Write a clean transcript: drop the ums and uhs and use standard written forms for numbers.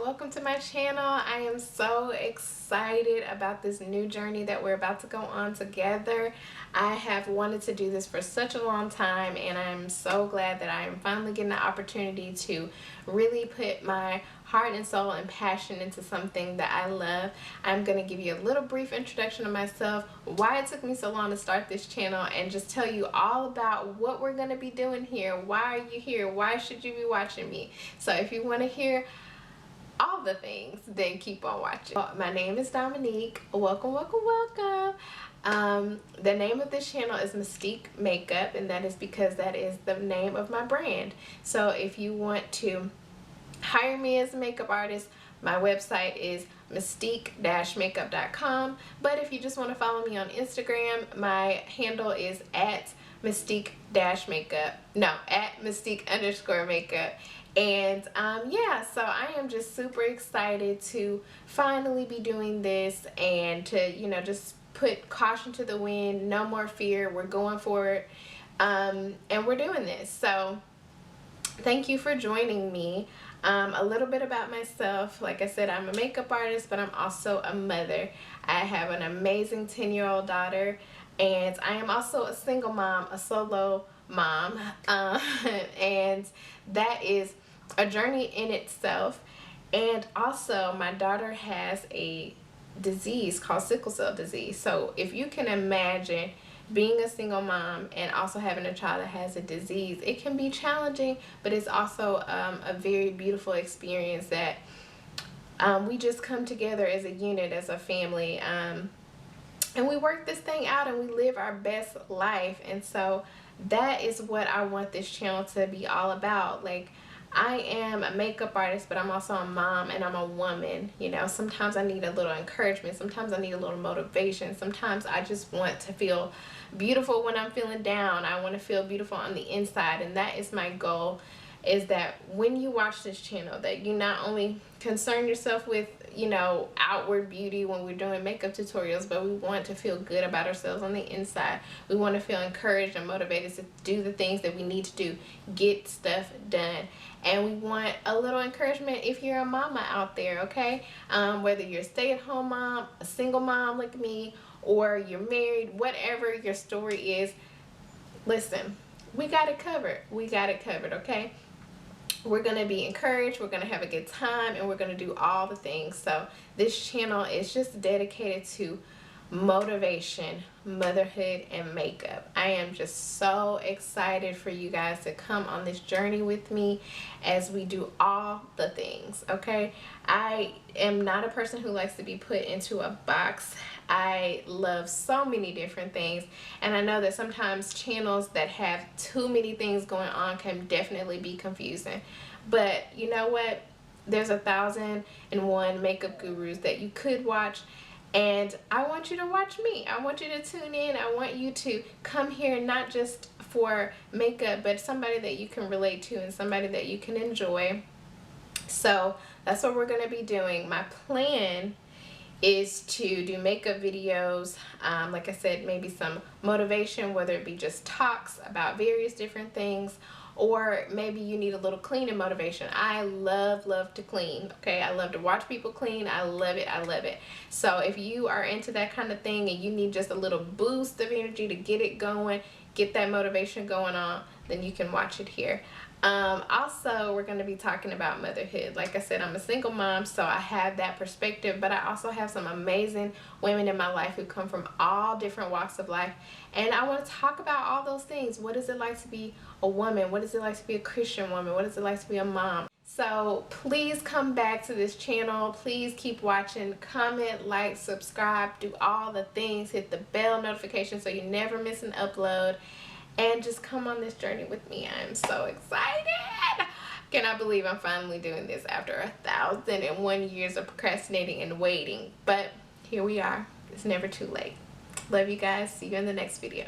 welcome to my channel. I am so excited about this new journey that we're about to go on together. I have wanted to do this for such a long time, and I'm so glad that I am finally getting the opportunity to really put my heart and soul and passion into something that I love. I'm going to give you a little brief introduction of myself, why it took me so long to start this channel, and just tell you all about what we're going to be doing here. Why are you here? Why should you be watching me? So if you want to hear all the things, then keep on watching. My name is Dominique. Welcome, welcome, welcome. The name of this channel is Mystique Makeup, and that is because that is the name of my brand. So if you want to hire me as a makeup artist, my website is mystique-makeup.com. But if you just want to follow me on Instagram, my handle is at mystique-makeup. No, at mystique_makeup. And yeah, so I am just super excited to finally be doing this and to, you know, just put caution to the wind. No more fear. We're going for it. And we're doing this. So thank you for joining me. A little bit about myself. Like I said, I'm a makeup artist, but I'm also a mother. I have an amazing 10-year-old daughter, and I am also a single mom, a solo mom, and that is a journey in itself. And also, my daughter has a disease called sickle cell disease. So if you can imagine being a single mom and also having a child that has a disease, it can be challenging, but it's also a very beautiful experience that we just come together as a unit, as a family, and we work this thing out and we live our best life. And so that is what I want this channel to be all about. Like, I am a makeup artist, but I'm also a mom and I'm a woman. You know, sometimes I need a little encouragement. Sometimes I need a little motivation. Sometimes I just want to feel beautiful when I'm feeling down. I want to feel beautiful on the inside, and that is my goal, is that when you watch this channel, that you not only concern yourself with, you know, outward beauty when we're doing makeup tutorials, but we want to feel good about ourselves on the inside. We want to feel encouraged and motivated to do the things that we need to do, get stuff done. And we want a little encouragement if you're a mama out there, okay? Whether you're a stay-at-home mom, a single mom like me, or you're married, whatever your story is, listen, we got it covered. We got it covered, okay? We're going to be encouraged, we're going to have a good time, and we're going to do all the things. So this channel is just dedicated to motivation, motherhood, and makeup. I am just so excited for you guys to come on this journey with me as we do all the things, okay? I am not a person who likes to be put into a box. I love so many different things, and I know that sometimes channels that have too many things going on can definitely be confusing. But you know what? There's 1,001 makeup gurus that you could watch, and I want you to watch me. I want you to tune in. I want you to come here not just for makeup, but somebody that you can relate to and somebody that you can enjoy. So that's what we're going to be doing. My plan is to do makeup videos, like I said, maybe some motivation, whether it be just talks about various different things, or maybe you need a little cleaning motivation. I love to clean, okay? I love to watch people clean. I love it, I love it. So if you are into that kind of thing and you need just a little boost of energy to get it going, get that motivation going on, then you can watch it here. Also, we're going to be talking about motherhood. Like I said, I'm a single mom, so I have that perspective, but I also have some amazing women in my life who come from all different walks of life, and I want to talk about all those things. What is it like to be a woman? What is it like to be a Christian woman? What is it like to be a mom? So please come back to this channel. Please keep watching, comment, like, subscribe, do all the things, hit the bell notification so you never miss an upload. And just come on this journey with me. I'm so excited. Cannot believe I'm finally doing this after 1,001 years of procrastinating and waiting. But here we are. It's never too late. Love you guys. See you in the next video.